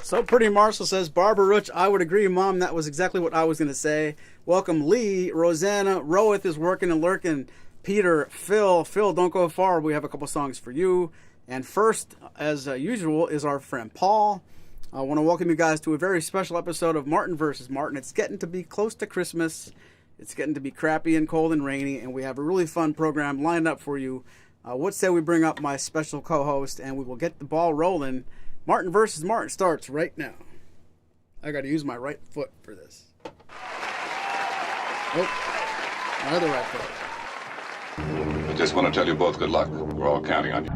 So Pretty Marshall says, Barbara Rich, I would agree, Mom. That was exactly what I was going to say. Welcome, Lee. Rosanna. Roeth is working and lurking. Peter. Phil. Phil, don't go far. We have a couple songs for you. And first, as usual, is our friend Paul. I want to welcome you guys to a very special episode of Martin versus Martin. It's getting to be close to Christmas. It's getting to be crappy and cold and rainy, and we have a really fun program lined up for you. What say we bring up my special co-host, and we will get the ball rolling. Martin versus Martin starts right now. I got to use my right foot for this. Oh, my other right foot. I just want to tell you both good luck. We're all counting on you.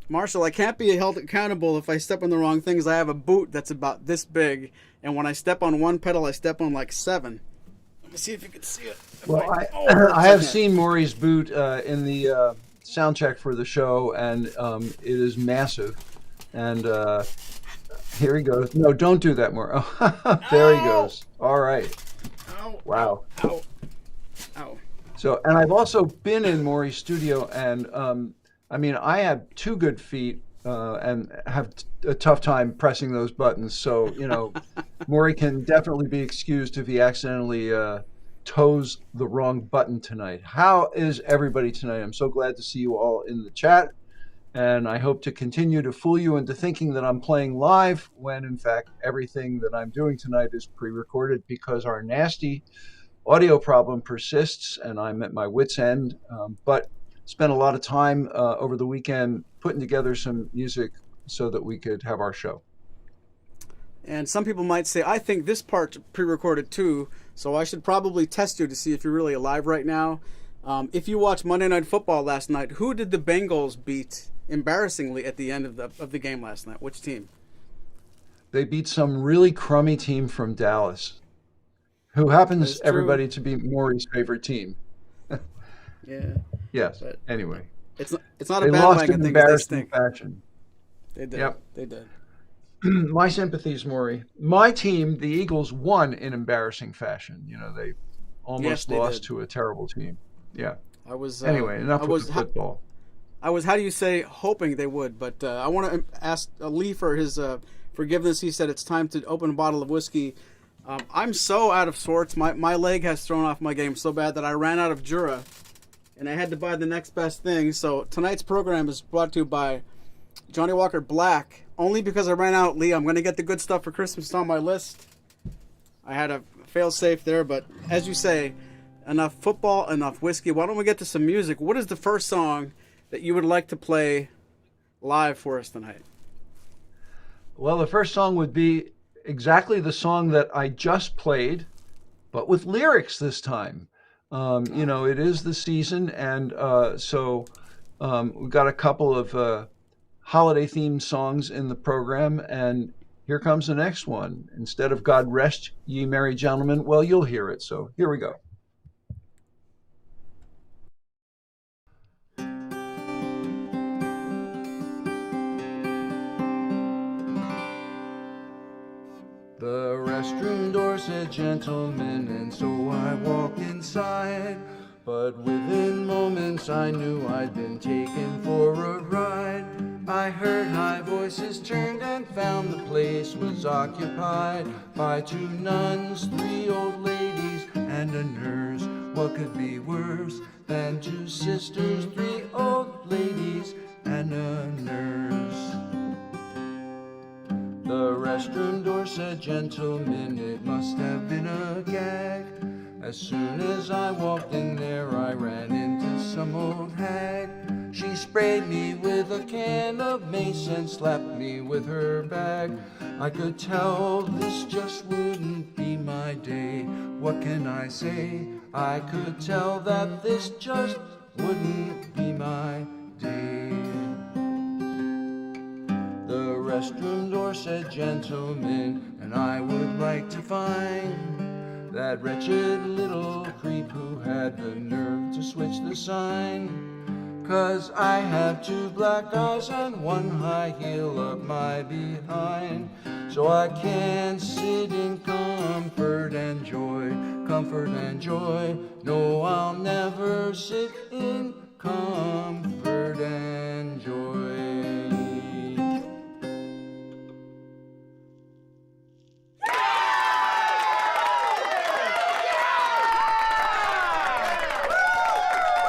Marshall, I can't be held accountable if I step on the wrong things. I have a boot that's about this big, and when I step on one pedal, I step on like 7. Let me see if you can see it. Well, I have seen Maury's boot in the sound check for the show, and it is massive. And here he goes. No, don't do that, Maury. Oh, there he goes. All right. Ow. Wow. Ow. Ow. So, and I've also been in Maury's studio, and I mean, I have 2 good feet and have a tough time pressing those buttons. So, you know, Maury can definitely be excused if he accidentally toes the wrong button tonight. How is everybody tonight? I'm so glad to see you all in the chat. And I hope to continue to fool you into thinking that I'm playing live when, in fact, everything that I'm doing tonight is pre-recorded because our nasty audio problem persists and I'm at my wit's end. But spent a lot of time over the weekend putting together some music so that we could have our show. And some people might say, I think this part's pre-recorded too, so I should probably test you to see if you're really alive right now. If you watched Monday Night Football last night, who did the Bengals beat embarrassingly at the end of the game last night? Which team? They beat some really crummy team from Dallas, who happens, everybody, to be Maury's favorite team. Yeah. Yes. But anyway, it's not a bandwagon thing. They stink. Fashion. They did. Yep. They did. My sympathies, Maury. My team, the Eagles, won in embarrassing fashion. You know, they almost lost to a terrible team. Yeah. I was anyway. Enough with the football. I was, how do you say, hoping they would, but I want to ask Lee for his forgiveness. He said it's time to open a bottle of whiskey. I'm so out of sorts. My leg has thrown off my game so bad that I ran out of Jura. And I had to buy the next best thing. So tonight's program is brought to you by Johnny Walker Black. Only because I ran out, Lee. I'm going to get the good stuff for Christmas. It's on my list. I had a fail-safe there. But as you say, enough football, enough whiskey. Why don't we get to some music? What is the first song that you would like to play live for us tonight? Well, the first song would be exactly the song that I just played, but with lyrics this time. You know, it is the season, and so we've got a couple of holiday-themed songs in the program, and here comes the next one. Instead of God Rest Ye Merry Gentlemen, well, you'll hear it, so here we go. The restroom door said gentlemen, and so I walked inside. But within moments I knew I'd been taken for a ride. I heard high voices, turned and found the place was occupied by 2 nuns, 3 old ladies, and a nurse. What could be worse than 2 sisters, 3 old ladies, and a nurse? The restroom door said, gentlemen, it must have been a gag. As soon as I walked in there, I ran into some old hag. She sprayed me with a can of mace and slapped me with her bag. I could tell this just wouldn't be my day. What can I say? I could tell that this just wouldn't be my day. The restroom door said, gentlemen, and I would like to find that wretched little creep who had the nerve to switch the sign. 'Cause I have 2 black eyes and 1 high heel up my behind. So I can sit in comfort and joy, comfort and joy. No, I'll never sit in comfort and joy.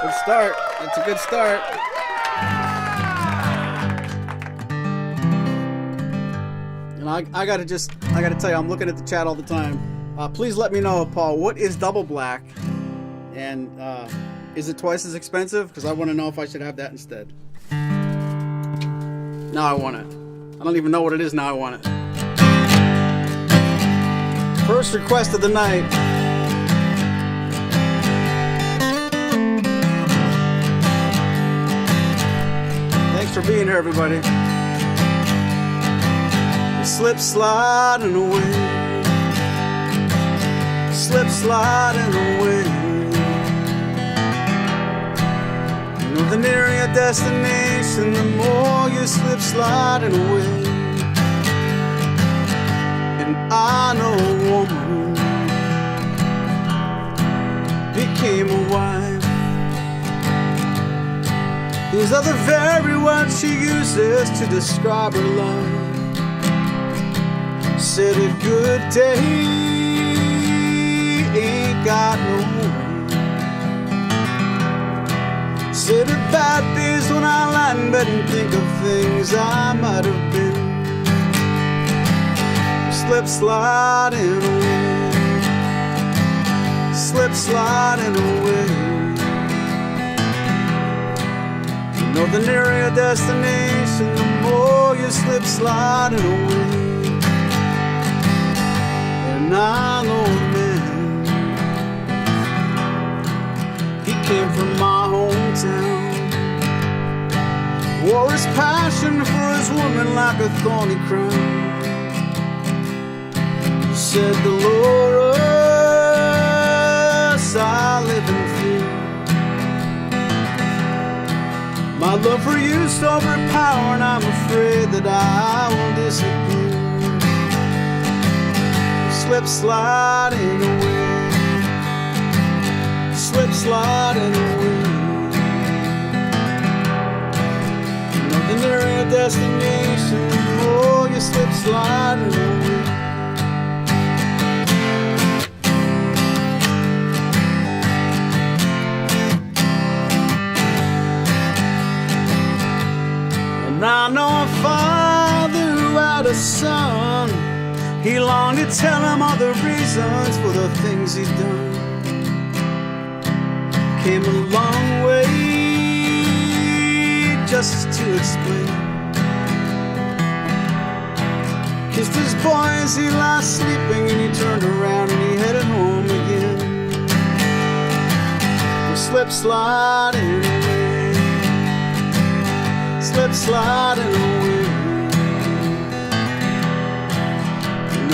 Good start. It's a good start. And I gotta tell you, I'm looking at the chat all the time. Please let me know, Paul, what is double black? And is it twice as expensive? Because I want to know if I should have that instead. Now I want it. I don't even know what it is. Now I want it. First request of the night. Thanks for being here, everybody. You slip sliding away. Slip sliding away. You know, the nearer your destination, the more you slip sliding away. And I know a woman became a wife. These are the very words she uses to describe her love. Said a good day ain't got no one. Said a bad days when I lie in bed and think of things I might have been. Slip sliding away. Slip sliding away. You know, the nearer your destination, the more you slip sliding away. And I know a man, he came from my hometown, wore his passion for his woman like a thorny crown. He said, Dolores, I live in fear. My love for you is overpowering, I'm afraid that I will disappear. Slip sliding away. Slip sliding away. You know, the nearer your destination, the more you slip sliding away. And I know a father who had a son. He longed to tell him all the reasons for the things he'd done. Came a long way just to explain. Kissed his boy as he lay sleeping, and he turned around and he headed home again. We slip sliding away. Slip sliding away.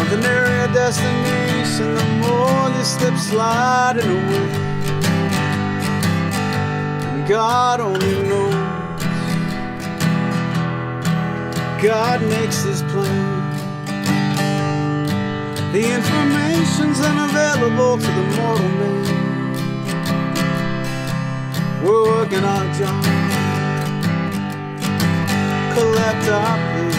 The nearer your destination, the more you slip sliding away. And God only knows. God makes his plan. The information's unavailable to the mortal man. We're working our job, collect our pay.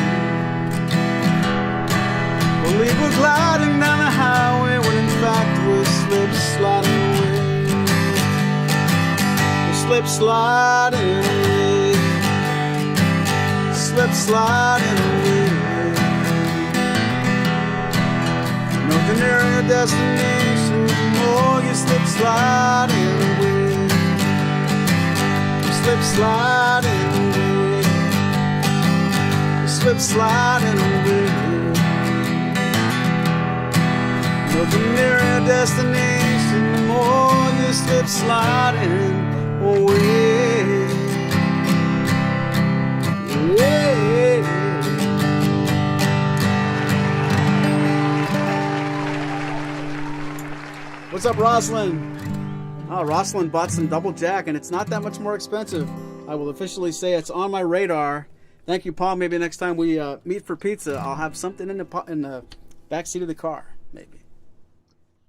Believe we're gliding down the highway when in fact we're slip sliding away. We're slip sliding away. Slip sliding away. You know, the nearer your destination, the more you slip sliding away. You slip sliding away. You slip sliding away. The nearer your destination, the more you slip sliding away. Yeah. What's up, Rosalind? Oh, Rosalind bought some double jack, and it's not that much more expensive. I will officially say it's on my radar. Thank you, Paul. Maybe next time we meet for pizza, I'll have something in the back seat of the car, maybe.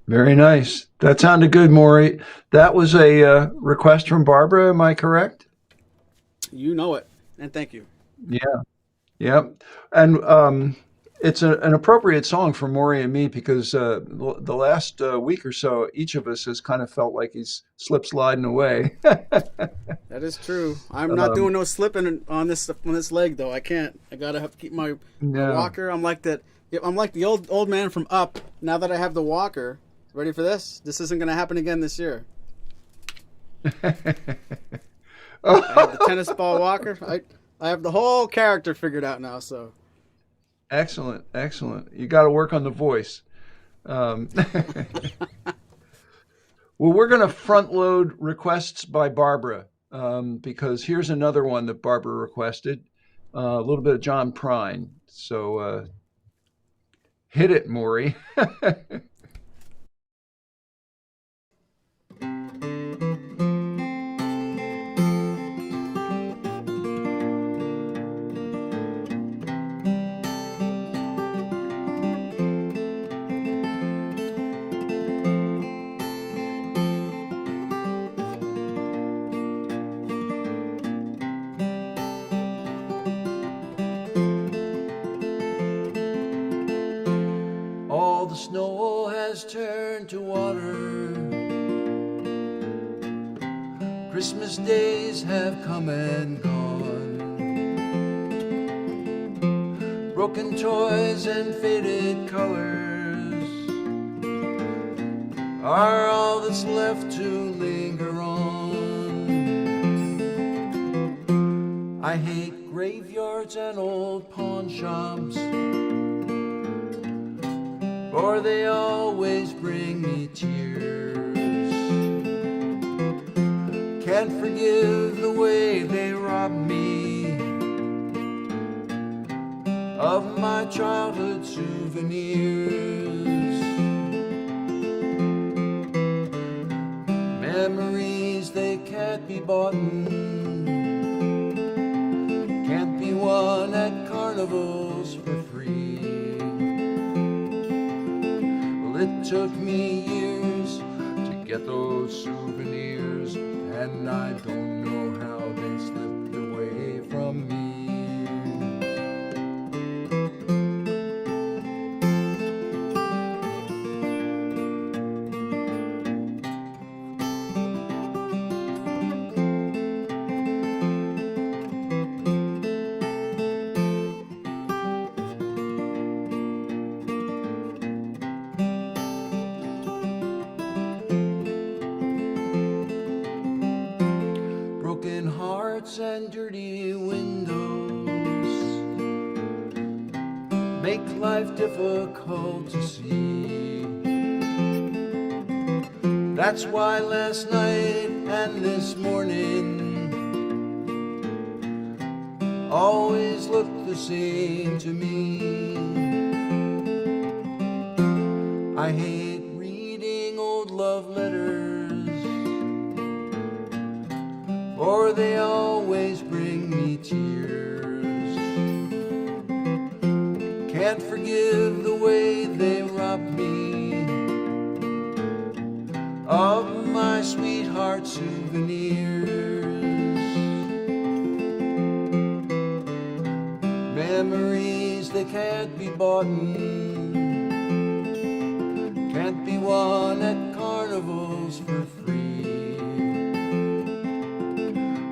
Very nice. That sounded good, Maury. That was a request from Barbara, am I correct? You know it, and thank you. Yeah. Yep. And It's an appropriate song for Maury and me because the last week or so, each of us has kind of felt like he's slip sliding away. That is true. I'm not um, doing no slipping on this leg though. I can't. I gotta have to keep my no. walker. I'm like that. I'm like the old man from Up. Now that I have the walker, ready for this? This isn't gonna happen again this year. I have the tennis ball walker. I have the whole character figured out now. So Excellent, excellent. You got to work on the voice. Well, we're going to front load requests by Barbara because here's another one that Barbara requested, a little bit of John Prine. So hit it, Maury. All the snow has turned to water. Christmas days have come and gone. Broken toys and faded colors are all that's left to linger on. I hate graveyards and old pawn shops, for they always bring me tears. Can't forgive the way they rob me of my childhood souvenirs. Memories they can't be bought, can't be won at carnivals for free. It took me years to get those souvenirs, and I don't know how they slipped away from me. And dirty windows make life difficult to see. That's why last night and this morning always look the same to me. I hate reading old love letters, for they always bring me tears. Can't forgive the way they rob me of my sweetheart souvenirs. Memories they can't be bought, can't be won at carnivals for free.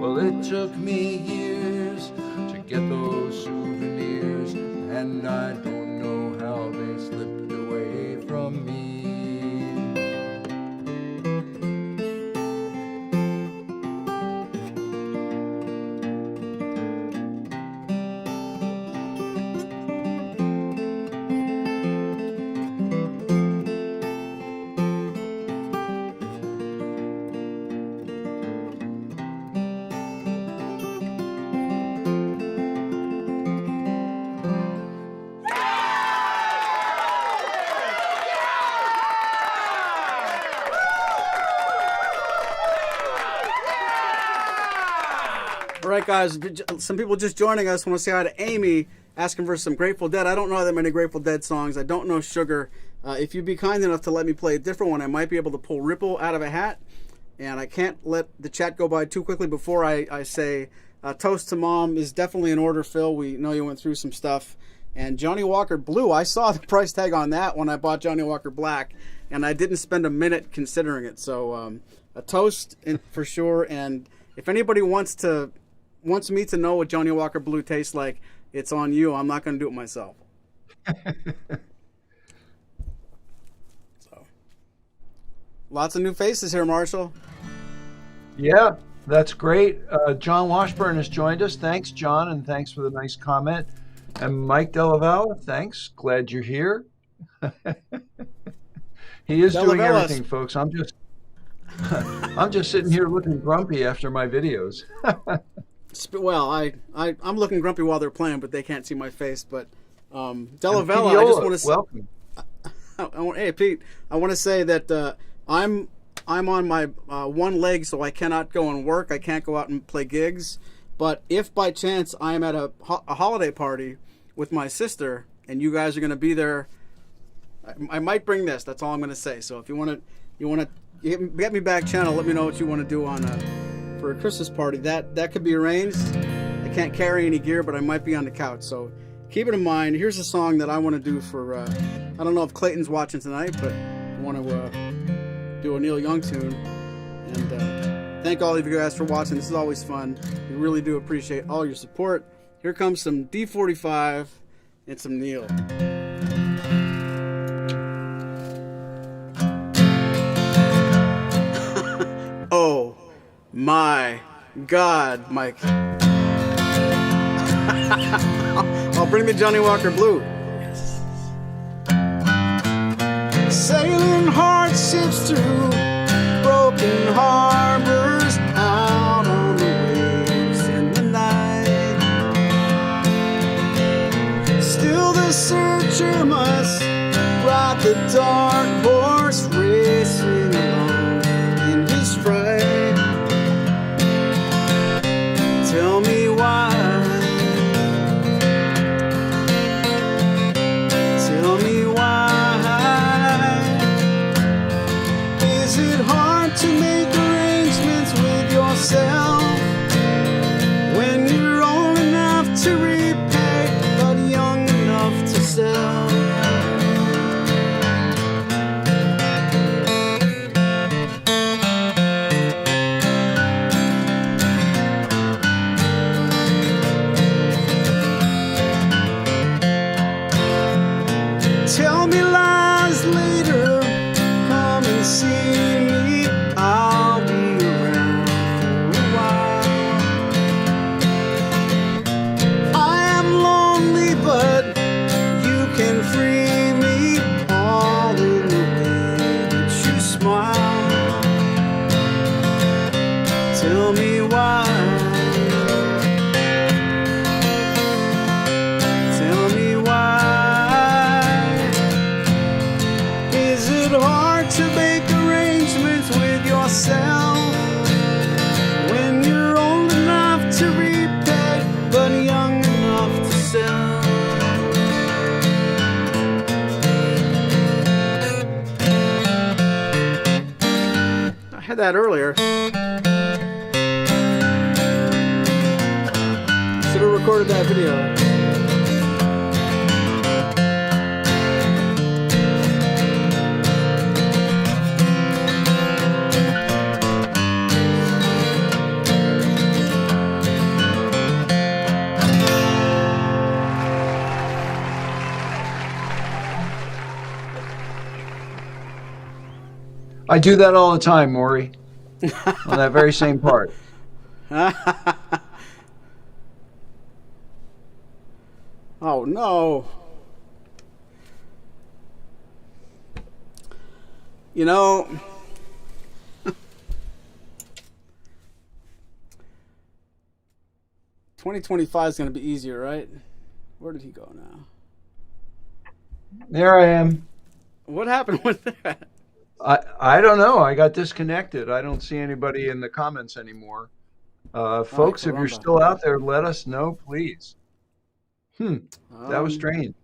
Well, it took me years to get those souvenirs, and I don't know how they slipped away from me. all right, guys. Some people just joining us want to say hi to Amy, asking for some Grateful Dead. I don't know that many Grateful Dead songs. I don't know Sugar. If you'd be kind enough to let me play a different one, I might be able to pull Ripple out of a hat. And I can't let the chat go by too quickly before I say Toast to Mom is definitely in order, Phil. We know you went through some stuff. And Johnny Walker Blue, I saw the price tag on that when I bought Johnny Walker Black, and I didn't spend a minute considering it. So a toast for sure. And if anybody wants me to know what Johnny Walker Blue tastes like, it's on you. I'm not going to do it myself. So, lots of new faces here, Marshall. Yeah, that's great. John Washburn has joined us. Thanks, John, and thanks for the nice comment. And Mike Delavella, thanks. Glad you're here. He is doing everything, folks. I'm just sitting here looking grumpy after my videos. Well, I'm looking grumpy while they're playing, but they can't see my face. But Delavella, I just want to welcome. Hey, Pete, I want to say that I'm on my one leg, so I cannot go and work. I can't go out and play gigs. But if by chance I'm at a holiday party with my sister and you guys are going to be there, I might bring this. That's all I'm going to say. So if you want to get me back channel, let me know what you want to do for a Christmas party. That could be arranged. I can't carry any gear, but I might be on the couch. So keep it in mind. Here's a song that I want to do for. I don't know if Clayton's watching tonight, but I want to do a Neil Young tune. And thank all of you guys for watching. This is always fun. We really do appreciate all your support. Here comes some D-45 and some Neil. Oh my God, Mike. I'll bring the Johnny Walker Blue. Sailing hardships through broken harbors, out on the waves in the night. Still the searcher must ride the dark horse, racing along in his fright. Tell me why. Tell me why. Is it hard to make arrangements with yourself when you're old enough to repay but young enough to sell? Tell me lies later, come and see me, I'll be around for a while. I am lonely, but you can free me, all in the way that you smile. Tell me why. Tell me why. Is it hard to make arrangements with yourself when you're old enough to repay but young enough to sell? I had that earlier. Should have recorded that video. I do that all the time, Maury, on that very same part. Oh no. You know, 2025 is going to be easier, right? Where did he go now? There I am. What happened with that? I don't know. I got disconnected. I don't see anybody in the comments anymore. Folks, if you're still out there, let us know, please. That was strange.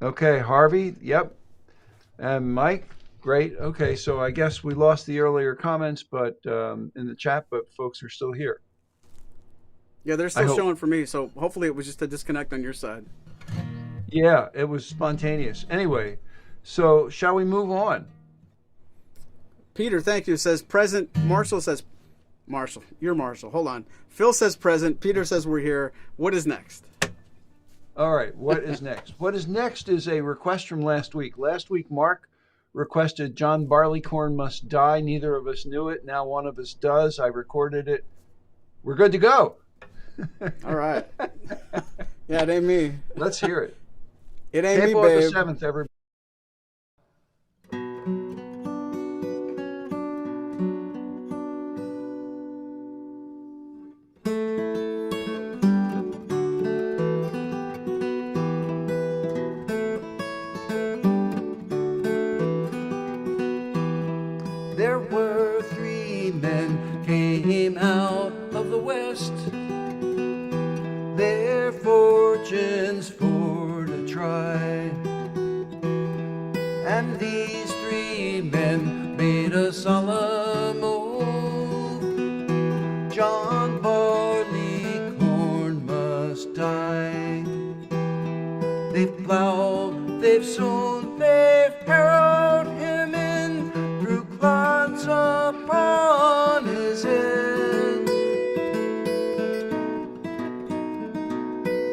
Okay, Harvey, yep. And Mike, great. Okay, so I guess we lost the earlier comments, but in the chat, but folks are still here. Yeah, they're I still hope. showing for me, so hopefully it was just a disconnect on your side. Yeah, it was spontaneous. Anyway, so shall we move on? Peter, thank you, says present. Marshall says, Marshall, you're Marshall. Hold on. Phil says present. Peter says we're here. What is next? All right, what is next? What is next is a request from last week. Last week, Mark requested John Barleycorn Must Die. Neither of us knew it. Now one of us does. I recorded it. We're good to go. All right. Yeah, it ain't me. Let's hear it. It ain't April me, the babe. 7th, everybody. There were three men came out of the west, their fortunes for to try. And these three men made a solemn oath, John Barleycorn must die. They've plowed, they've sown, they've harrowed him in, threw clods upon his head.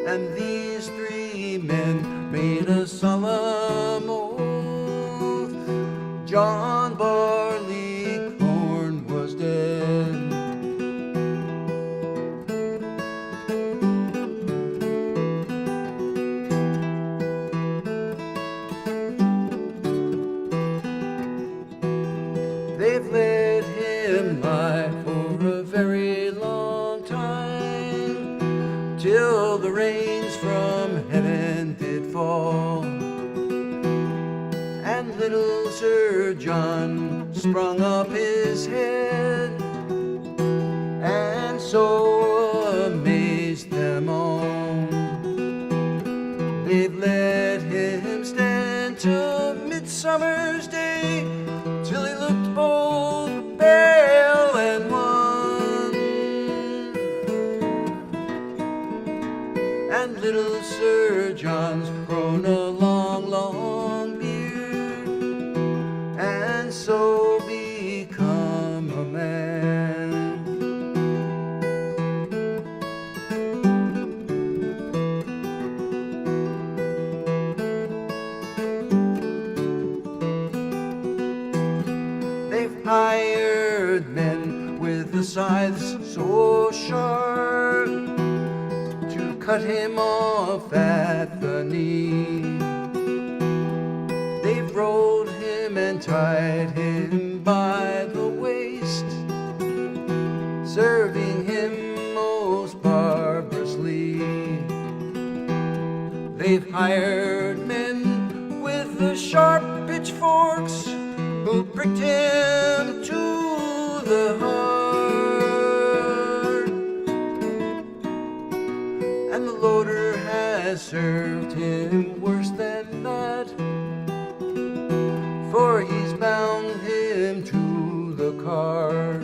And these three men made a solemn oath, John Barleycorn was dead. They've let him lie for a very long time, till the rains from heaven did fall, and little Sir John sprung up his head, and so amazed them all. They've let him stand till Midsummer's Day, till he looked both pale and wan. And little Sir John's grown a long, long beard, and so become a man. They've hired men with the scythes so sharp to cut him off at the knee. They've rolled him and tied him by the waist, serving him most barbarously. They've hired men with the sharp pitchforks who pricked him to the heart. And the loader has served him worse than that, for he's bound him to the cart.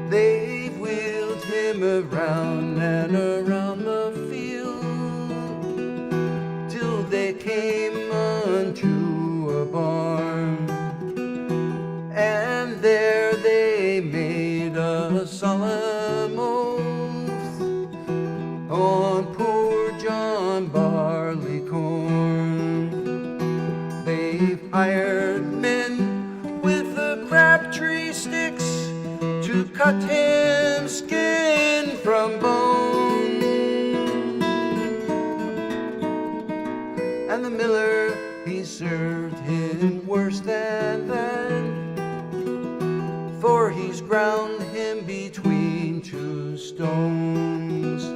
They've wheeled him around and around the field, till they came unto a barn, and there they made a solemn oath on poor John Barleycorn. They've hired men with the crabtree sticks to cut him skin from bone. And the miller, he served him worse than that, for he's ground him between two stones.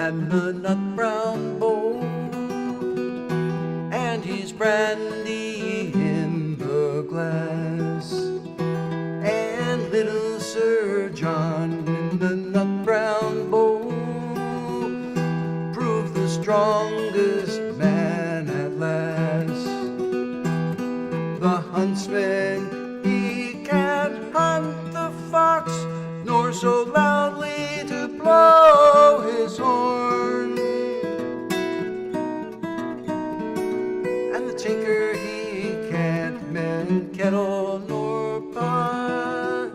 and the nut brown bowl, and he's brandy in the glass, and little Sir John in the nut brown bowl proved the strongest man at last. The huntsman, he can't hunt the fox, nor so loudly to blow his horn. And the tinker, he can't mend kettle nor pot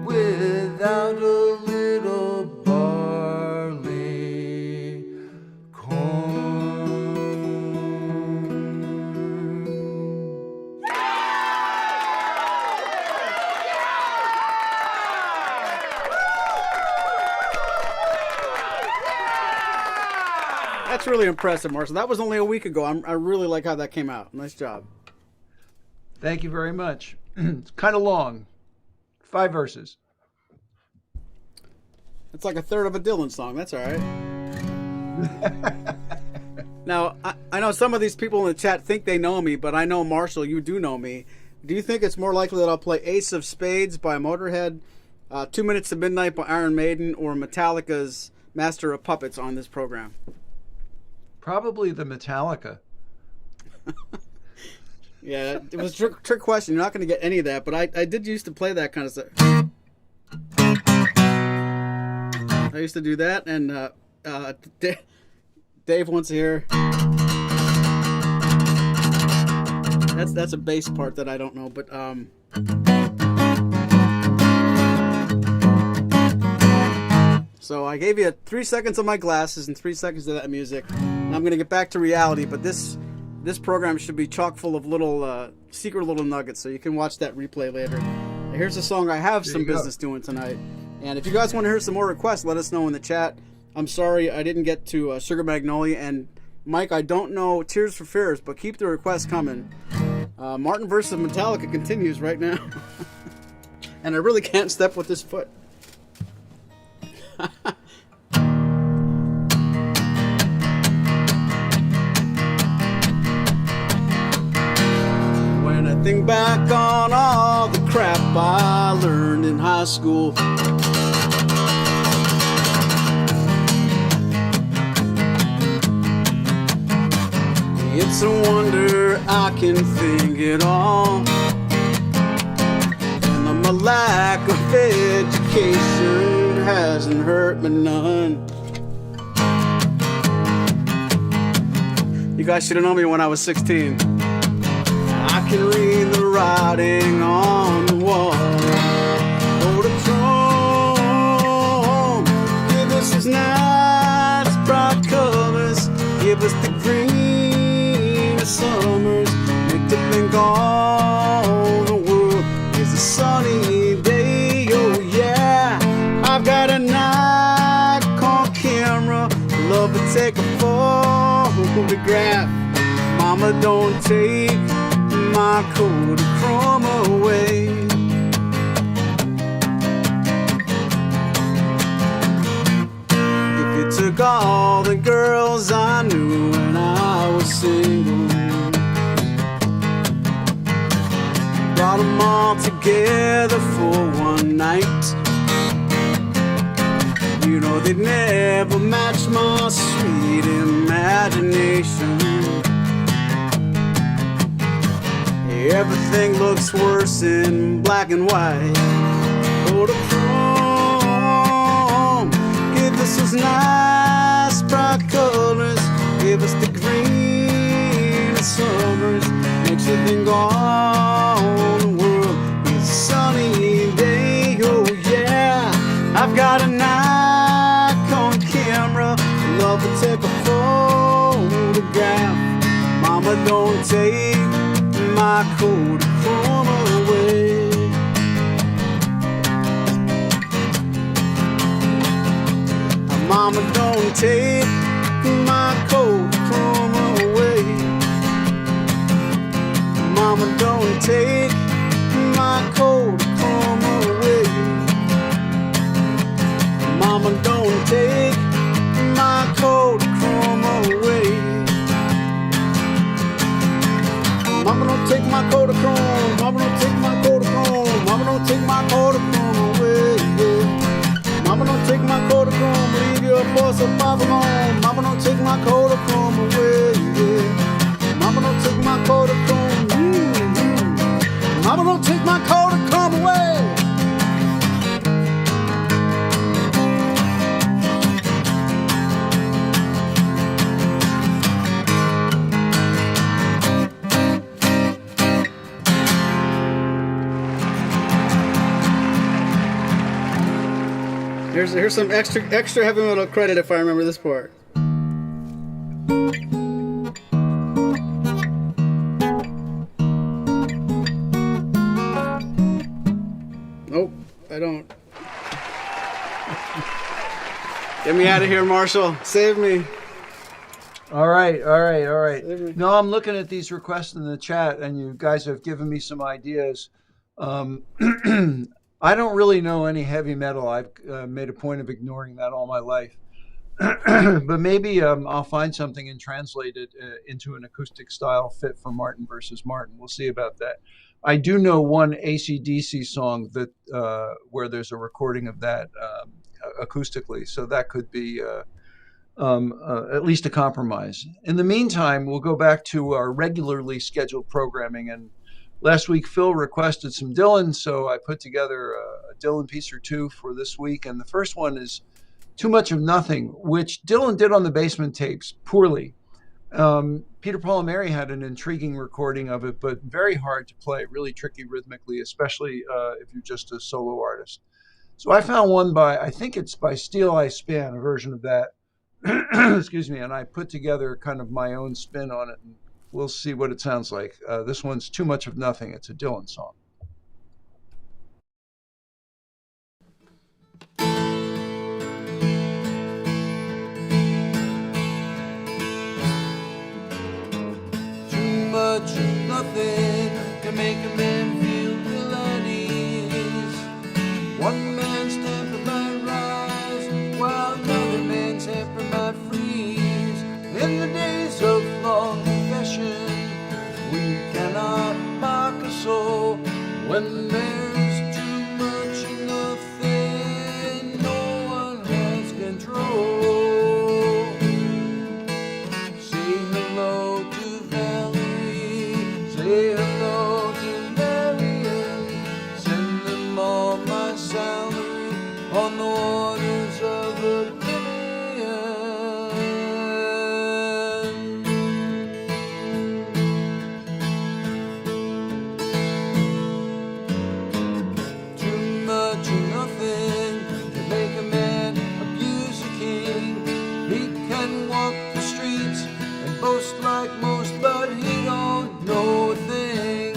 without a little barley corn. That's really impressive, Marshall. That was only a week ago. I really like how that came out. Nice job. Thank you very much. It's kind of long. 5 verses. It's like a third of a Dylan song. That's all right. Now, I know some of these people in the chat think they know me, but I know, Marshall, you do know me. Do you think it's more likely that I'll play Ace of Spades by Motorhead, 2 Minutes to Midnight by Iron Maiden, or Metallica's Master of Puppets on this program? Probably the Metallica. Yeah, it was a trick question. You're not going to get any of that, but I did used to play that kind of stuff. I used to do that, and Dave wants to hear. That's a bass part that I don't know, but so I gave you 3 seconds of my glasses and 3 seconds of that music. And I'm going to get back to reality, but this program should be chock full of little secret little nuggets, so you can watch that replay later. Here's a song I have some business doing tonight. And if you guys want to hear some more requests, let us know in the chat. I'm sorry I didn't get to Sugar Magnolia. And Mike, I don't know Tears for Fears, but keep the requests coming. Martin versus Metallica continues right now. And I really can't step with this foot. When I think back on all the crap I learned in high school, it's a wonder I can think it all. And my lack of education hasn't hurt me none. You guys should have known me when I was 16. I can read the writing on the wall. Kodachrome, give us these nice bright colors. Give us the green of summers. Make to think all the world is a sunny day. Oh yeah, I've got a Nikon camera. Love to take a photograph. Mama, don't take my Kodachrome away. If you took all the girls I knew when I was single, brought them all together for one night, you know they'd never match my sweet imagination. Everything looks worse in black and white. Kodachrome, give us those nice bright colors. Give us the green of summers. Makes you think all the world is a sunny day. Oh yeah, I've got a Nikon camera. Love to take a photograph. Mama, don't take my Kodachrome away. Mama, don't take my Kodachrome away. Mama, don't take my Kodachrome away. Mama, don't take my Mama don't take my Kodachrome. Mama don't take my Kodachrome. Mama don't take my Kodachrome away. Yeah. Mama don't take my Kodachrome. Leave your boss a five alone. Mama don't take my Kodachrome away. Yeah. Mama don't take my Kodachrome. Mama don't take my Kodachrome away. Here's some extra heavy metal credit if I remember this part. Nope, I don't. Get me out of here, Marshall. Save me. All right. No, I'm looking at these requests in the chat, and you guys have given me some ideas. I don't really know any heavy metal. I've made a point of ignoring that all my life. But maybe I'll find something and translate it into an acoustic style fit for Martin versus Martin. We'll see about that. I do know one AC/DC song that where there's a recording of that acoustically, so that could be at least a compromise. In the meantime, we'll go back to our regularly scheduled programming. And last week, Phil requested some Dylan, so I put together a Dylan piece or two for this week. And the first one is Too Much of Nothing, which Dylan did on the Basement Tapes poorly. Peter, Paul, and Mary had an intriguing recording of it, but very hard to play, really tricky rhythmically, especially if you're just a solo artist. So I found one I think it's by Steel Eye Span, a version of that. Excuse me, and I put together kind of my own spin on it, and we'll see what it sounds like. This one's Too Much of Nothing. It's a Dylan song. Too much of nothing can make a man feel ill at ease. One man's temper might rise, while another man's temper might freeze. In the days of long confession, we cannot mock a soul. When there's too much of nothing, no one has control. Say hello to Valerie, say hello to Marion, send them all my salary on the waters of oblivion. Too much of nothing can make a man abuse a king. He can walk the streets and boast like most, but he don't know a thing.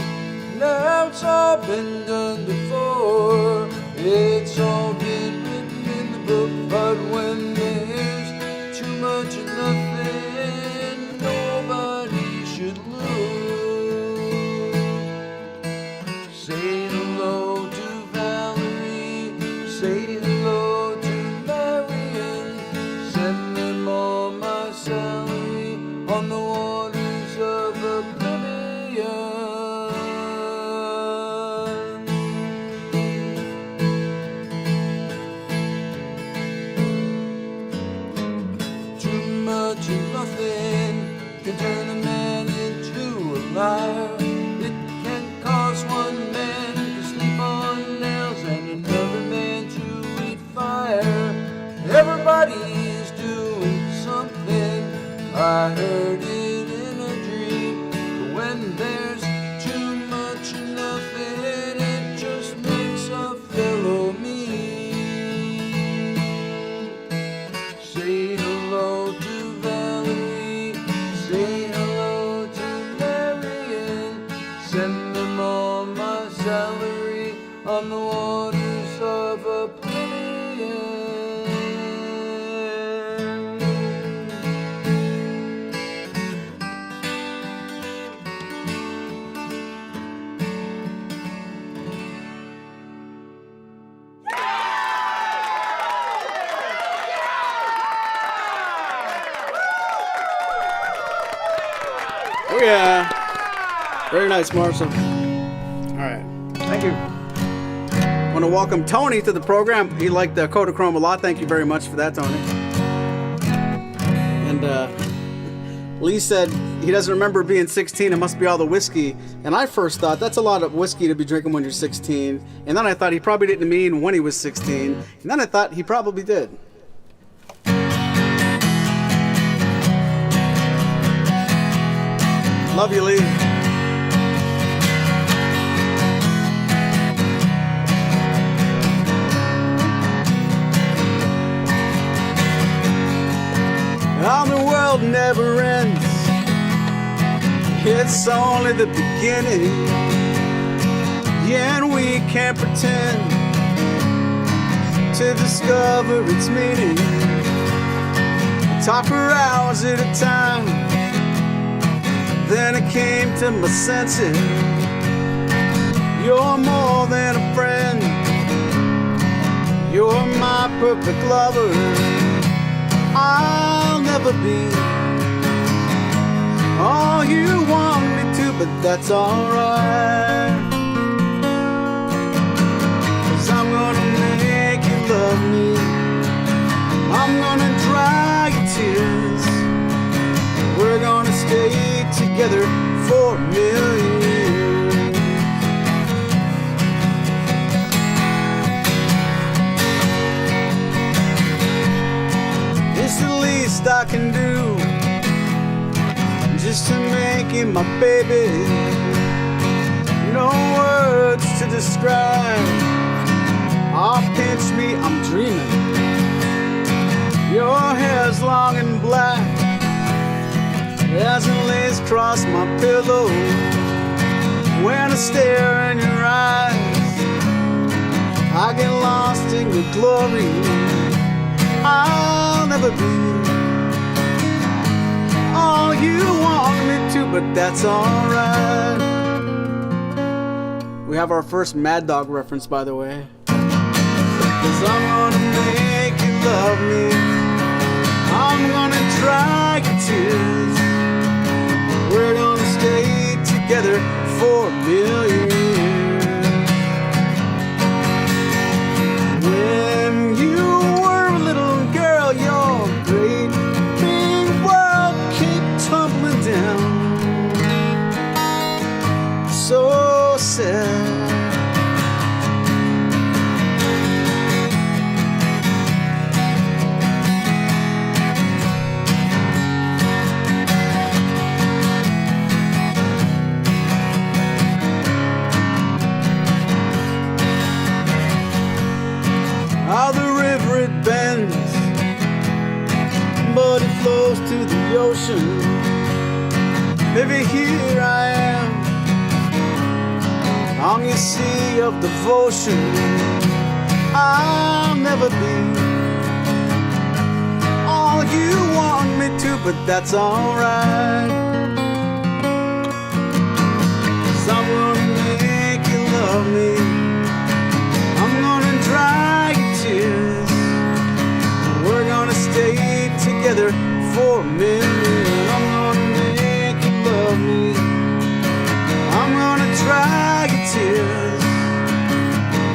Now it's all been done before, it's all been written in the book. But when there's too much of nothing, nobody should lose. Say hello to Valerie, say hello to Marion, send them all my salary on the waters of oblivion. Too much of nothing can turn a man into a liar. It can cause one man to sleep on nails and another man to eat fire. Everybody is doing something. I heard it in a dream. But when there's too much of nothing, it just makes a fellow mean. Say hello to Valerie, say hello to Marion, send them all my salary on the waters of oblivion. Oh yeah. Very nice, Marshall. All right. Thank you. I want to welcome Tony to the program. He liked the Kodachrome a lot. Thank you very much for that, Tony. And Lee said he doesn't remember being 16. It must be all the whiskey. And I first thought that's a lot of whiskey to be drinking when you're 16. And then I thought he probably didn't mean when he was 16. And then I thought he probably did. Love you, Lee. Oh, the world never ends. It's only the beginning. Yeah, and we can't pretend to discover its meaning. Talk for hours at a time. Then I came to my senses. You're more than a friend. You're my perfect lover. I'll never be all you want me to, but that's alright. 'Cause I'm gonna make you love me. I'm gonna dry your tears. We're gonna stay together for a million years. It's the least I can do just to make you my baby. No words to describe. Oh, pinch me, I'm dreaming. Your hair's long and black as it lays across my pillow. When I stare in your eyes, I get lost in your glory. I'll never be all you want me to, but that's alright. We have our first Mad Dog reference, by the way. 'Cause I'm gonna make you love me. I'm gonna dry your tears. We're gonna stay together for a million years. When you were a little girl, your great big world came tumbling down. So sad. How the river it bends, but it flows to the ocean. Baby, here I am on your sea of devotion. I'll never be all you want me to, but that's alright. 'Cause I'm gonna make you love me. I'm gonna dry your tears. We're gonna stay together for a minute. I'm gonna make you love me. I'm gonna dry your tears.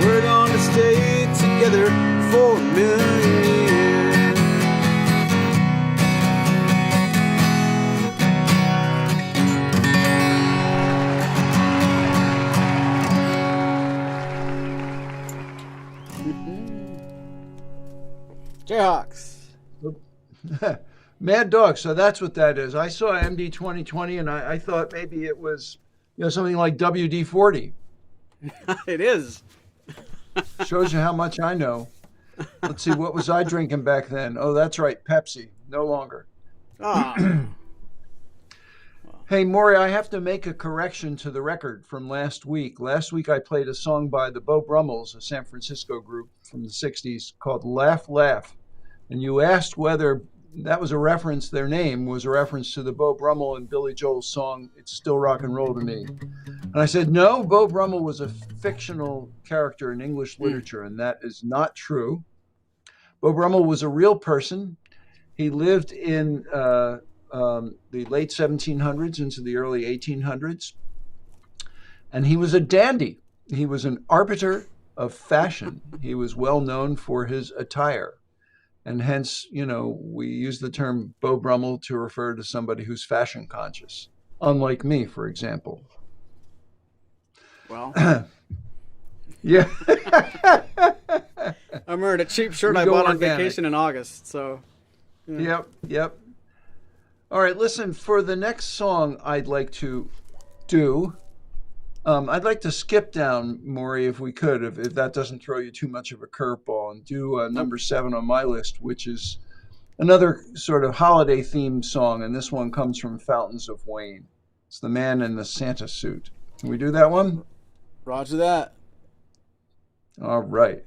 We're gonna stay together for a million years. Jayhawks. Mad Dog. So that's what that is. I saw MD 2020 and I thought maybe it was, something like WD-40. It is. Shows you how much I know. Let's see, what was I drinking back then? Oh, that's right, Pepsi. No longer. Ah. Hey, Maury, I have to make a correction to the record from last week. Last week I played a song by the Beau Brummels, a San Francisco group from the 60s called Laugh, Laugh. And you asked whether that was a reference, their name was a reference to the Beau Brummel and Billy Joel's song, It's Still Rock and Roll to Me. And I said, no, Beau Brummel was a fictional character in English literature, and that is not true. Beau Brummel was a real person. He lived in the late 1700s into the early 1800s. And he was a dandy. He was an arbiter of fashion. He was well known for his attire. And hence, we use the term Beau Brummel to refer to somebody who's fashion conscious, unlike me, for example. Well, yeah. I'm wearing a cheap shirt We I go bought on organic. vacation in August. So, yeah. Yep. All right, listen, for the next song I'd like to do, I'd like to skip down, Maury, if we could, if that doesn't throw you too much of a curveball, and do number 7 on my list, which is another sort of holiday-themed song, and this one comes from Fountains of Wayne. It's The Man in the Santa Suit. Can we do that one? Roger that. All right.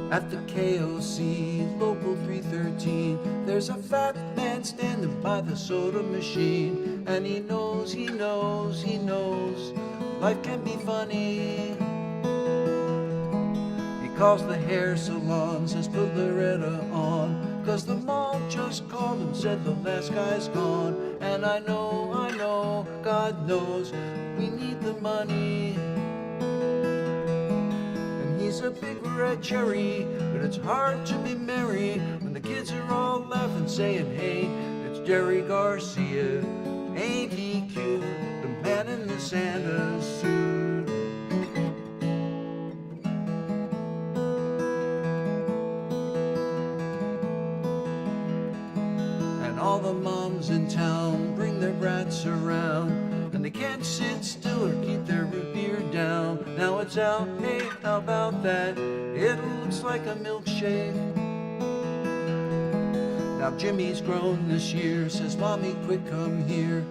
At the KOC, Local 313, there's a fat man standing by the soda machine. And he knows, life can be funny. He calls the hair salon, says put Loretta on, 'cause the mall just called and said the last guy's gone. And I know, God knows, we need the money. He's a big red cherry, but it's hard to be merry when the kids are all laughing, saying, hey, it's Jerry Garcia. Ain't he cute, the man in the Santa suit? And all the moms in town bring their brats around, and they can't sit still or keep their root beer down. Now it's out, hey, how about that? It looks like a milkshake. Now Jimmy's grown this year, says, Mommy, quick, come here.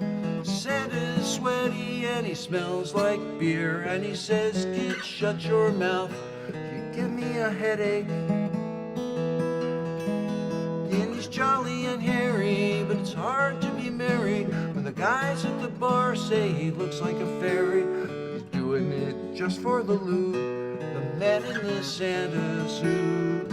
Santa's sweaty and he smells like beer. And he says, kid, shut your mouth, you give me a headache. And he's jolly and hairy, but it's hard to be merry when the guys at the bar say he looks like a fairy. He's doing it just for the loot, the man in the Santa suit.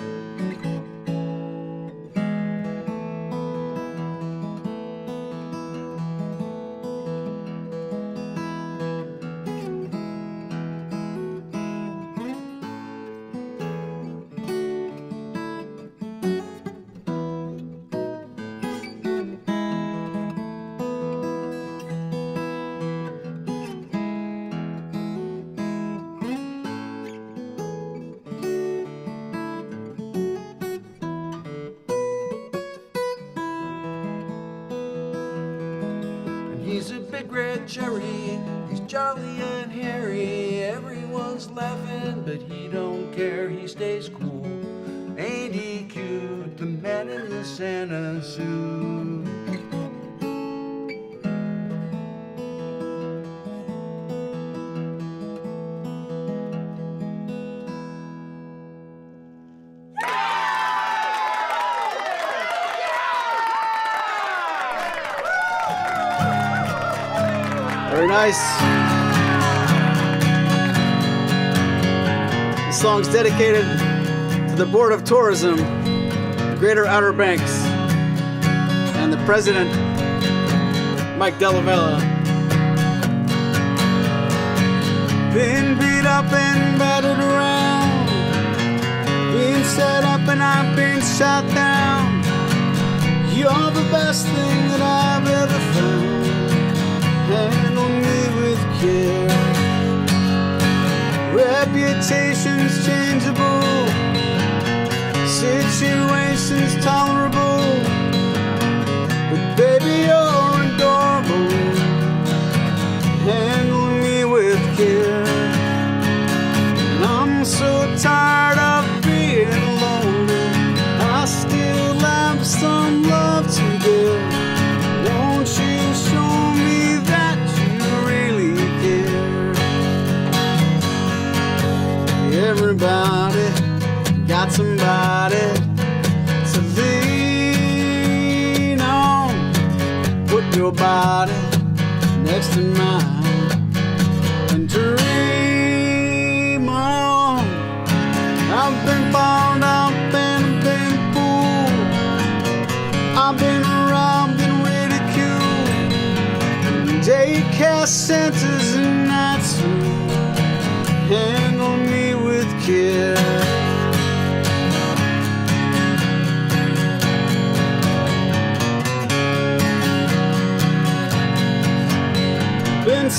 He's a big red cherry, he's jolly and hairy. Everyone's laughing, but he don't care, he stays cool. Ain't he cute, the man in the Santa suit? Very nice. This song's dedicated to the Board of Tourism, Greater Outer Banks, and the President, Mike Delavella. Been beat up and battered around, been set up and I've been shot down. You're the best thing that I've ever found. Handle me with care. Reputation's changeable, situation's tolerable, but baby, you're adorable. Handle me with care. And I'm so tired of being lonely, I still have some love to give. Won't you show me that you really care? Everybody got somebody to lean on. Put your body next to mine and dream on. I've been bound up and been fooled,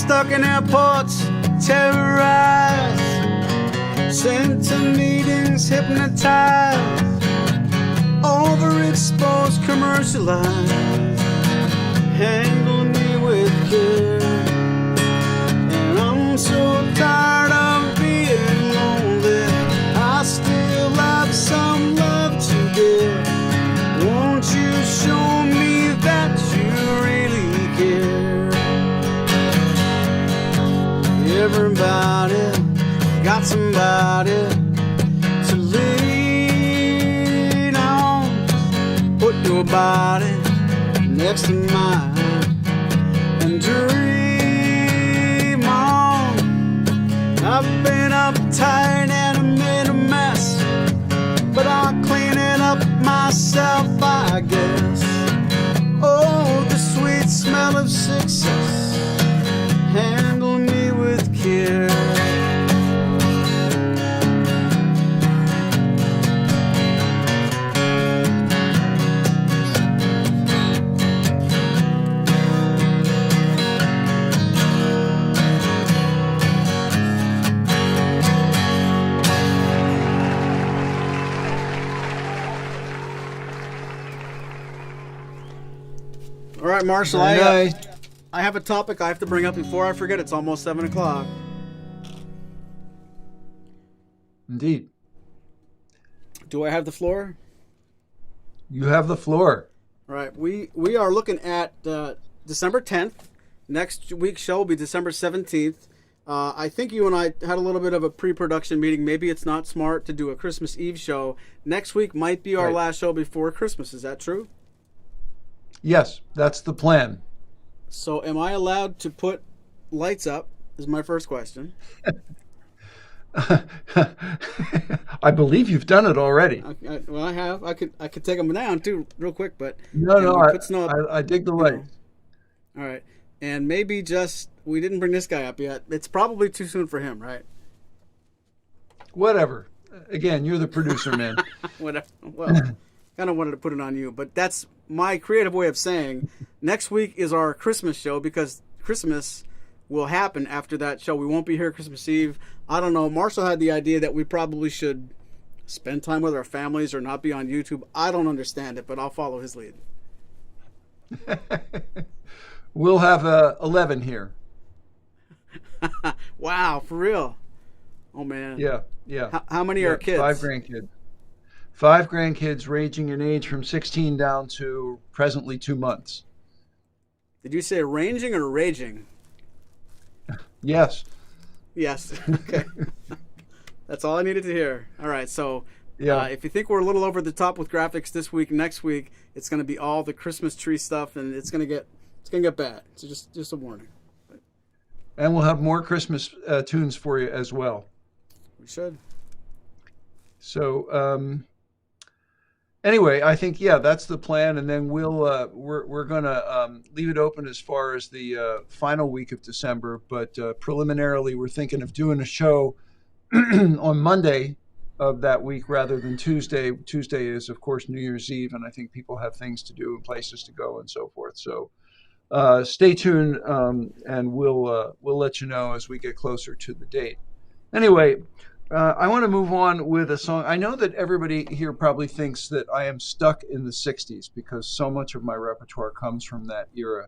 stuck in airports, terrorized, sent to meetings, hypnotized, overexposed, commercialized. Handle me with care, and I'm so tired of being lonely. I still have some love to give. Won't you show me that you really care? Everybody got somebody to lean on. Put your body next to mine and dream on. I've been uptight and I made a mess, but I'll clean it up myself, I guess. Oh, the sweet smell of success. Handle me with care. All right, Marshall, I have a topic I have to bring up before I forget. It's almost 7 o'clock. Indeed. Do I have the floor? You have the floor. All right, we are looking at December 10th. Next week's show will be December 17th. I think you and I had a little bit of a pre-production meeting. Maybe it's not smart to do a Christmas Eve show. Next week might be our last show before Christmas. Is that true? Yes, that's the plan. So am I allowed to put lights up, is my first question. I believe you've done it already. Well, I have. I could take them down too real quick, but... No, I dig the lights. All right. And maybe just, we didn't bring this guy up yet. It's probably too soon for him, right? Whatever. Again, you're the producer, man. Whatever. Well, kind of wanted to put it on you, but that's my creative way of saying next week is our Christmas show, because Christmas will happen after that show. We won't be here Christmas Eve. I don't know. Marshall had the idea that we probably should spend time with our families or not be on YouTube. I don't understand it, but I'll follow his lead. We'll have 11 here. Wow, for real? Oh, man. Yeah. How many are kids? 5 grandkids. 5 grandkids ranging in age from 16 down to presently 2 months. Did you say ranging or raging? Yes. Yes. Okay. That's all I needed to hear. All right. So yeah. If you think we're a little over the top with graphics this week, next week it's going to be all the Christmas tree stuff, and it's going to get bad. So just a warning. And we'll have more Christmas tunes for you as well. We should. So anyway, I think that's the plan, and then we're gonna leave it open as far as the final week of December. But preliminarily, we're thinking of doing a show on Monday of that week rather than Tuesday. Tuesday is, of course, New Year's Eve, and I think people have things to do and places to go and so forth. So stay tuned, and we'll let you know as we get closer to the date. Anyway. I want to move on with a song. I know that everybody here probably thinks that I am stuck in the 60s because so much of my repertoire comes from that era.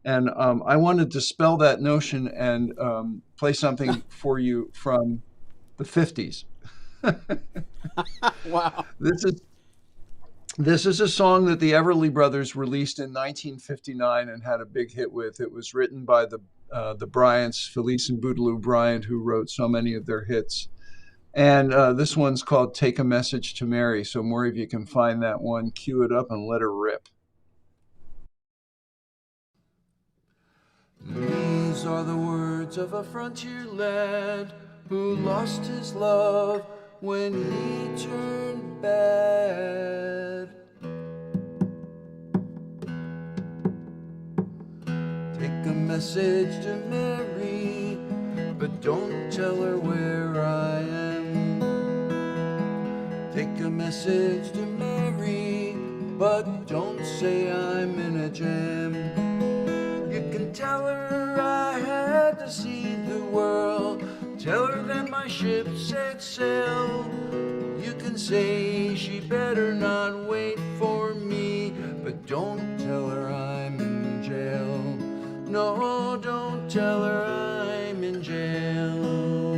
And I want to dispel that notion and play something for you from the 50s. Wow. This is a song that the Everly Brothers released in 1959 and had a big hit with. It was written by the Bryants, Felice and Bootaloo Bryant, who wrote so many of their hits. And this one's called Take a Message to Mary. So, Maury, if you can find that one, cue it up and let her rip. These are the words of a frontier lad who lost his love when he turned bad. Take a message to Mary, but don't tell her where I am. Take a message to Mary, but don't say I'm in a jam. You can tell her I had to see the world. Tell her that my ship set sail. You can say she better not wait for me, but don't tell her I'm in jail. No, don't tell her I'm in jail.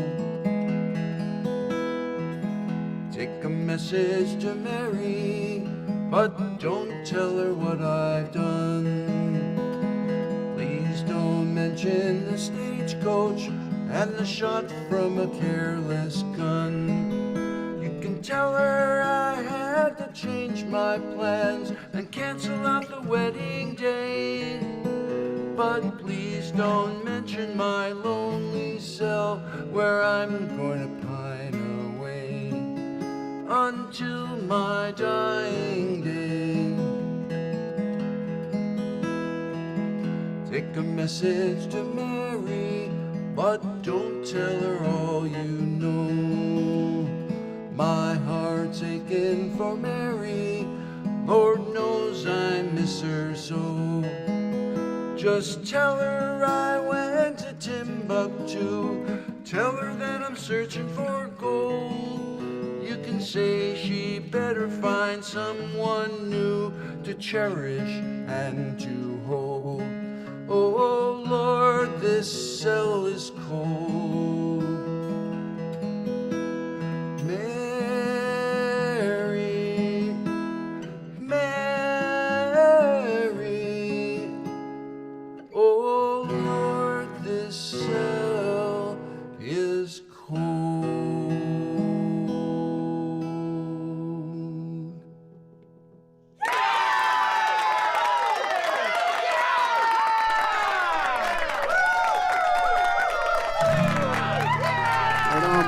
Take a message to Mary, but don't tell her what I've done. Please don't mention the stagecoach and the shot from a careless gun. You can tell her I had to change my plans and cancel out the wedding day. But please don't mention my lonely cell where I'm going to pine away until my dying day. Take a message to Mary, but don't tell her all you know. My heart's aching for Mary, Lord knows I miss her so. Just tell her I went to Timbuktu. Tell her that I'm searching for gold. You can say she better find someone new to cherish and to hold. Oh Lord, this cell is cold. Mary, Mary, oh Lord, this cell is cold.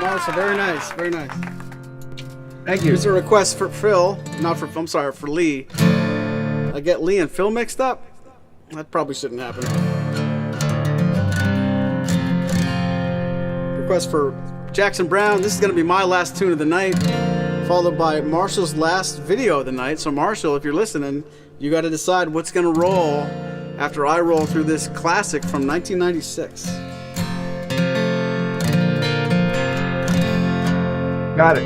Marshall, very nice, very nice. Thank you. Here's a request for Phil, I'm sorry, for Lee. I get Lee and Phil mixed up? That probably shouldn't happen. Request for Jackson Brown. This is going to be my last tune of the night, followed by Marshall's last video of the night. So Marshall, if you're listening, you got to decide what's going to roll after I roll through this classic from 1996. Got it.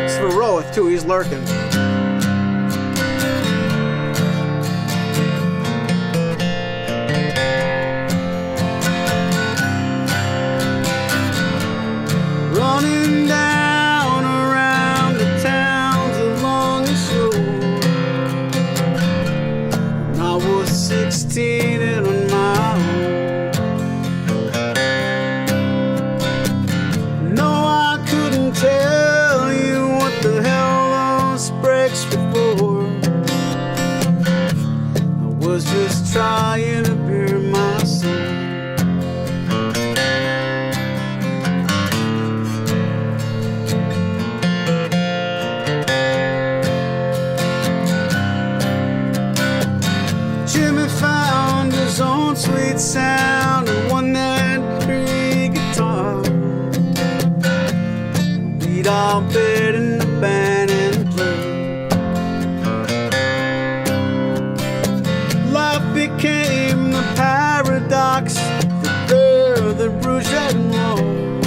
It's for Roeth too, he's lurking. Running down around the towns along the shore. And I was 16 and on my own. No, I couldn't tell you what the hell those breaks were for. I was just trying to bear my soul. His own sweet sound and won that free guitar. Beat our bed in the band and play. Life became the paradox, the bear, the Rouge and Rome.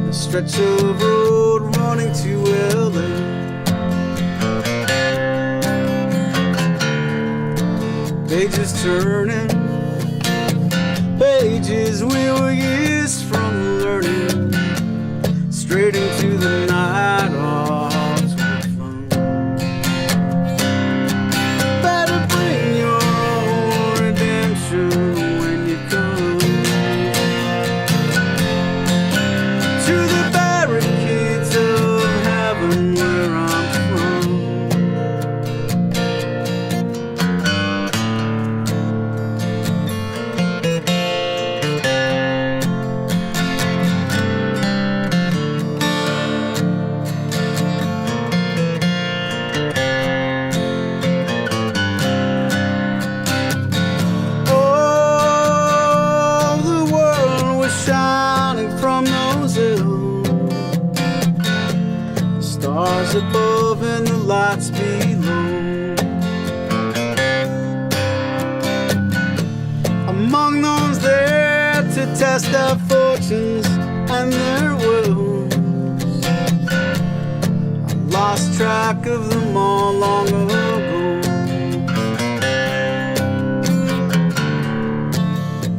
The stretch of road running to LA. Pages turning, pages we were years from learning, straight into the night of fun. Better bring your own redemption when you come to the barricades of heaven where I'm from. stars above and the lights below. Among those there to test our fortunes and their wills, I lost track of them all long ago.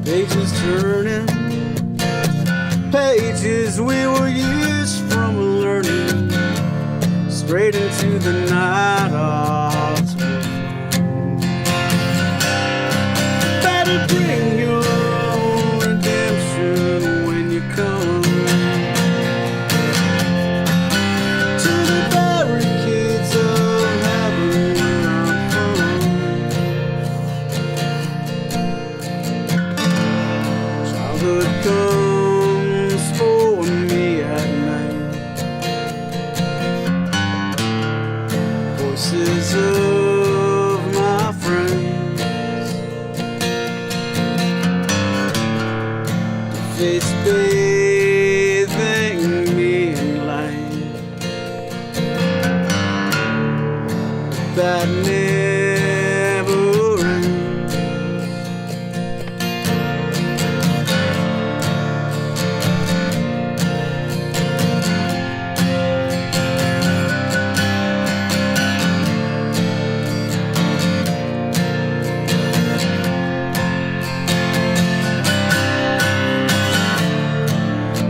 Pages turning, pages we were years from learning, straight into the night our hearts will flow. Better bring your own redemption when you come to the barricades of heaven where I'm from. Childhood comes for me at night, voices of my friends, face bathing me in light that never ends.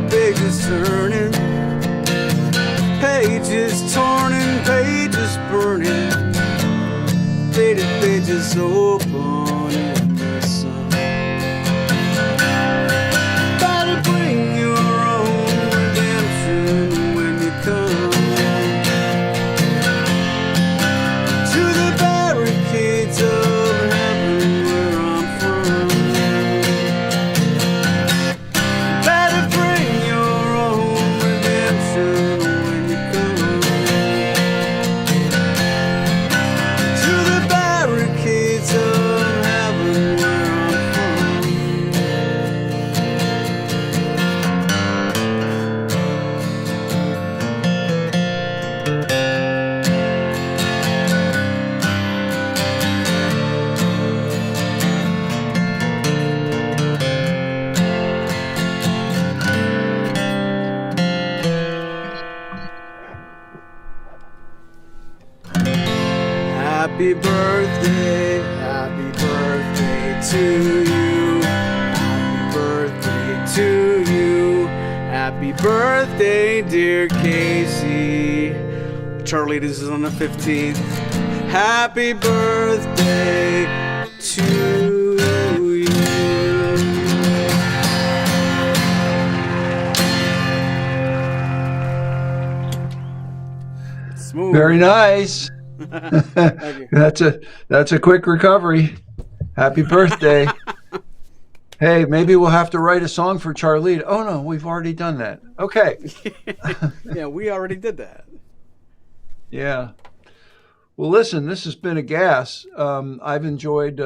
Pages turning, pages torn and pages burning, faded pages open in the sun. Better bring your own redemption when you come to the barricades of heaven where I'm from. Better bring your own redemption when you come to the barricades of heaven where I'm from. Happy birthday to you. Happy birthday to you. Happy birthday, dear Casey. Charlie, this is on the 15th. Happy birthday to you. Smooth. Very nice. Thank you. That's a quick recovery. Happy birthday. Hey, maybe we'll have to write a song for Charlie. Oh no, we've already done that. Okay. Yeah, we already did that. Yeah. Well, listen, this has been a gas. I've enjoyed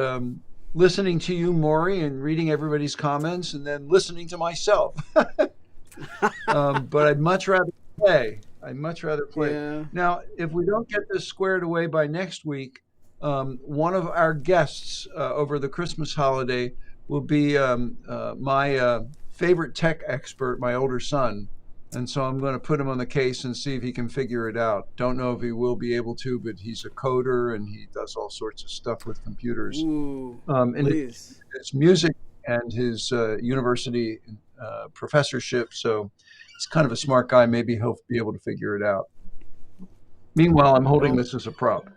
listening to you, Maury, and reading everybody's comments, and then listening to myself. But I'd much rather play. Yeah. Now, if we don't get this squared away by next week, one of our guests over the Christmas holiday will be my favorite tech expert, my older son. And so I'm going to put him on the case and see if he can figure it out. Don't know if he will be able to, but he's a coder and he does all sorts of stuff with computers. Ooh, And please. his music and his university professorship. So he's kind of a smart guy. Maybe he'll be able to figure it out. Meanwhile, I'm holding this as a prop.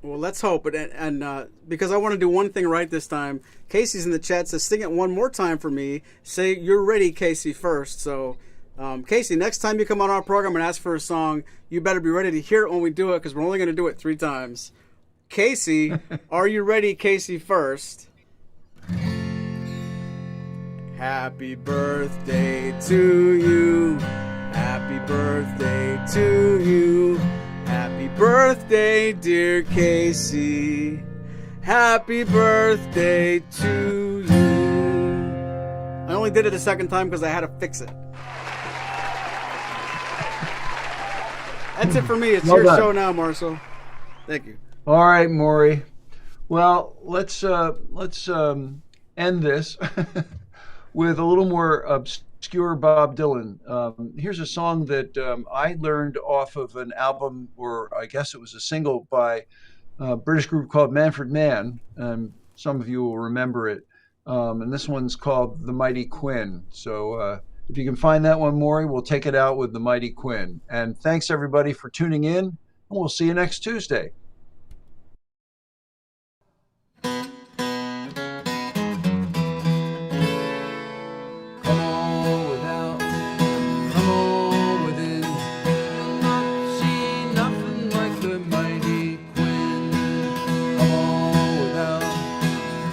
Well, let's hope. And because I want to do one thing right this time, Casey's in the chat, says, sing it one more time for me. Say, you're ready, Casey, first. So, Casey, next time you come on our program and ask for a song, you better be ready to hear it when we do it, because we're only going to do it 3 times. Casey, are you ready, Casey, first? Happy birthday to you. Happy birthday to you. Happy birthday, dear Casey. Happy birthday to you. I only did it a second time because I had to fix it. That's it for me. It's Well your done. show now, Marcel. Thank you. All right, Maury. Well, let's end this with a little more obscure Bob Dylan. Here's a song that I learned off of an album, or I guess it was a single by a British group called Manfred Mann. Some of you will remember it. And this one's called The Mighty Quinn. So if you can find that one, Maury, we'll take it out with The Mighty Quinn. And thanks, everybody, for tuning in. And we'll see you next Tuesday. Come on without, come on within. You'll not see nothing like the mighty Quinn. Come on without,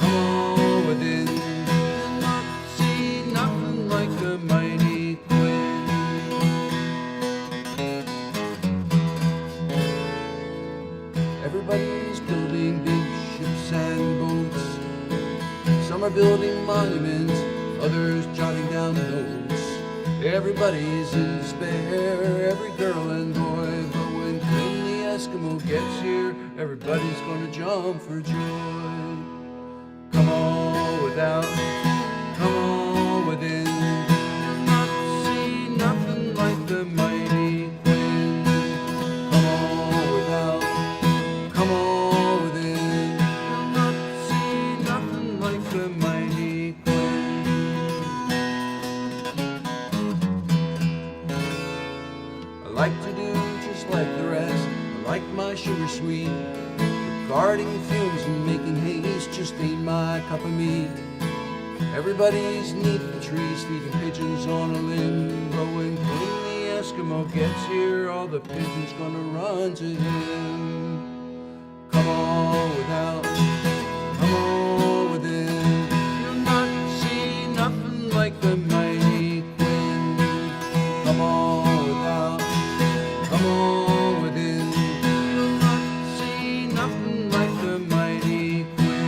come on within. You'll not see nothing like the mighty Quinn. Everybody's building big ships and boats. Some are building monuments, others jotting down notes. Everybody's in despair, every girl and boy. But when Quinn the Eskimo gets here, everybody's gonna jump for joy. Come on without, come on within. You'll not see nothing like the mighty Quinn. Come on without, come on within. You'll not see nothing like the mighty Quinn. I like to do just like the rest. I like my sugar sweet. Guarding fumes and making haste just ain't my cup of meat. Everybody's neath the trees feeding pigeons on a limb. But when Quinn the Eskimo gets here, all the pigeons gonna run to him. Come on without, come on within. You'll not see nothing like the mighty Quinn. Come on without, come on within. You'll not see nothing like the mighty Quinn.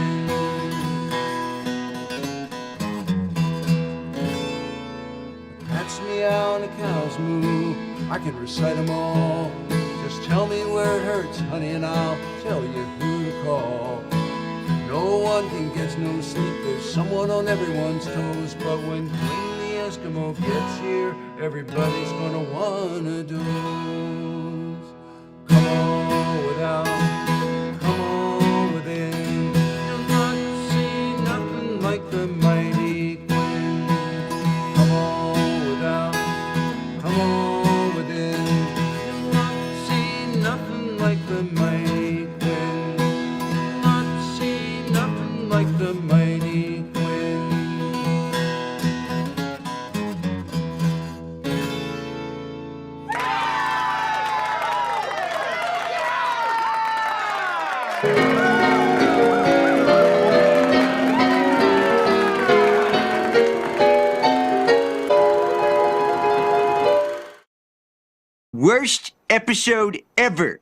Cats meow and the cows moo. I can recite them all. Just tell me where it hurts, honey, and I'll tell you who to call. No one can get no sleep. There's someone on everyone's toes. But when Quinn the Eskimo gets here, everybody's gonna wanna doze. Come on without, come on within. You'll not see nothing like the mighty Quinn. Come on without, come on within. You'll not see nothing like the mighty Quinn. You'll not see nothing like the mighty Quinn. Worst episode ever.